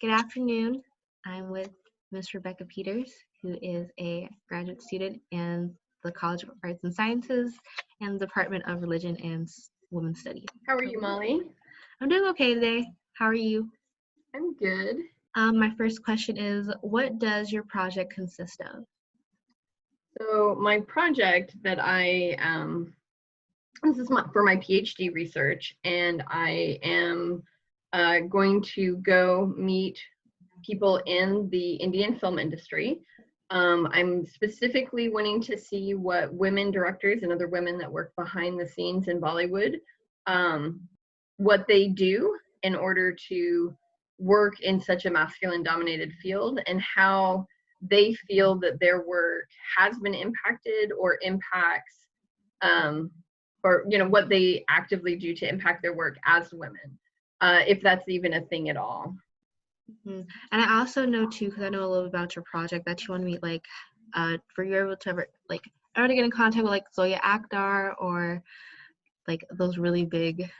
Good afternoon. I'm with Ms. Rebecca Peters, who is a graduate student in the College of Arts and Sciences and the Department of Religion and Women's Studies. How are you, Molly? I'm doing okay today. How are you? I'm good. My first question is, what does your project consist of? So my project that this is for my PhD research, and I am going to go meet people in the Indian film industry. I'm specifically wanting to see what women directors and other women that work behind the scenes in Bollywood, what they do in order to work in such a masculine dominated field, and how they feel that their work has been impacted or impacts, or what they actively do to impact their work as women, if that's even a thing at all. And I also know too, because I know a little bit about your project, that you want to meet for you able to ever get in contact with Zoya Akhtar or those really big.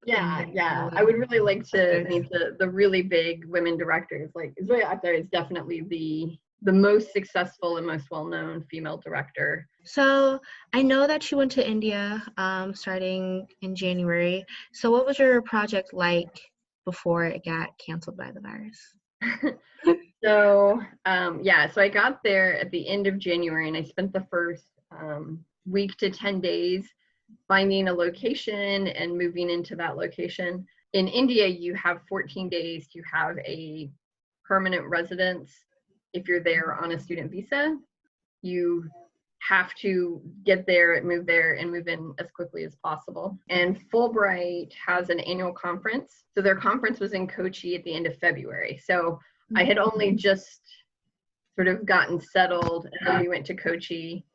Yeah. I would really like to meet the really big women directors. Like Zoya Akhtar is definitely the most successful and most well-known female director. So I know that you went to India starting in January. So what was your project like before it got canceled by the virus? So I got there at the end of January, and I spent the first week to 10 days finding a location and moving into that location. In India, you have 14 days to have a permanent residence. If you're there on a student visa, you have to get there and move in as quickly as possible. And Fulbright has an annual conference. So their conference was in Kochi at the end of February. So I had only just sort of gotten settled, and then we went to Kochi,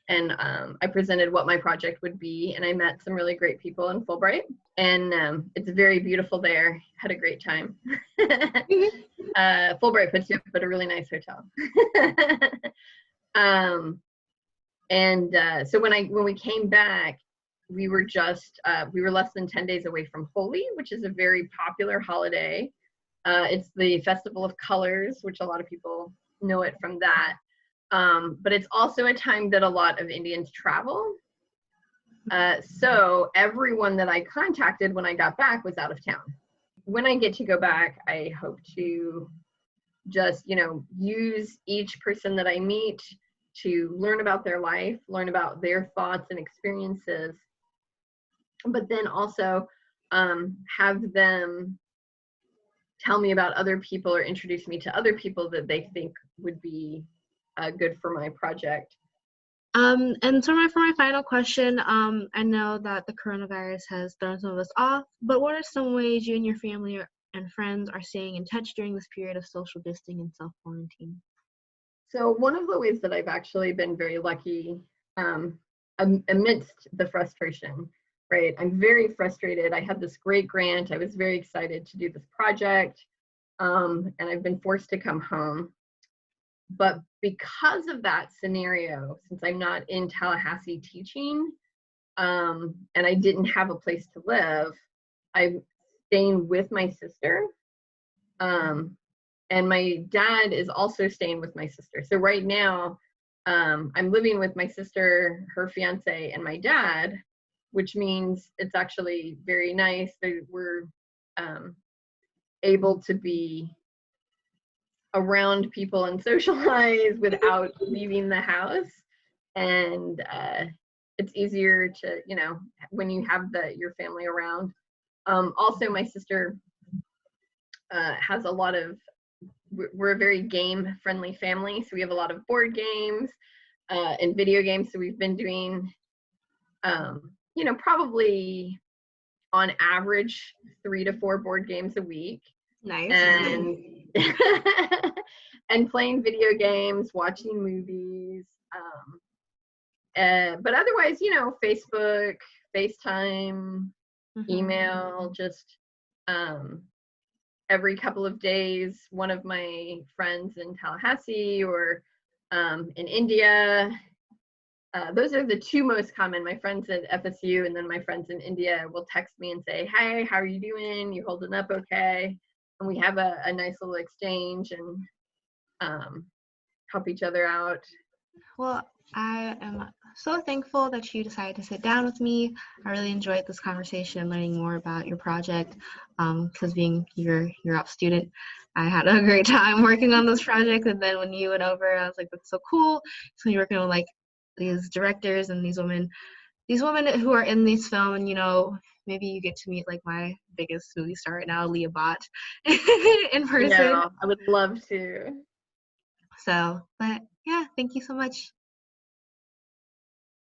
and I presented what my project would be, and I met some really great people in Fulbright, and it's very beautiful there. Had a great time. Fulbright puts you up at a really nice hotel. So when we came back, we were less than 10 days away from Holi, which is a very popular holiday. It's the Festival of Colors, which a lot of people know it from that. But it's also a time that a lot of Indians travel. So everyone that I contacted when I got back was out of town. When I get to go back, I hope to just, use each person that I meet to learn about their life, learn about their thoughts and experiences, but then also have them tell me about other people or introduce me to other people that they think would be good for my project. And so for my final question, I know that the coronavirus has thrown some of us off, but what are some ways you and your family and friends are staying in touch during this period of social distancing and self-quarantine? So one of the ways that I've actually been very lucky amidst the frustration, right? I'm very frustrated. I had this great grant. I was very excited to do this project, and I've been forced to come home. But because of that scenario, since I'm not in Tallahassee teaching, and I didn't have a place to live, I'm staying with my sister. And my dad is also staying with my sister. So right now, I'm living with my sister, her fiance, and my dad, which means it's actually very nice that we're able to be around people and socialize without leaving the house. And it's easier to, when you have your family around. Also, my sister has a lot of, we're a very game friendly family. So we have a lot of board games and video games. So we've been doing, probably on average 3 to 4 board games a week. Nice. And playing video games, watching movies. But otherwise, Facebook, FaceTime, email, just every couple of days, one of my friends in Tallahassee or in India. Those are the two most common. My friends at FSU and then my friends in India will text me and say, "Hey, how are you doing? You holding up okay?" and we have a nice little exchange and help each other out. Well, I am so thankful that you decided to sit down with me. I really enjoyed this conversation, learning more about your project. Because being your op student, I had a great time working on this project. And then when you went over, I was like, that's so cool. So you're working with like these directors and these women who are in this film, and maybe you get to meet like my biggest movie star right now, Leah Bott, in person. I would love to. So, but yeah, thank you so much.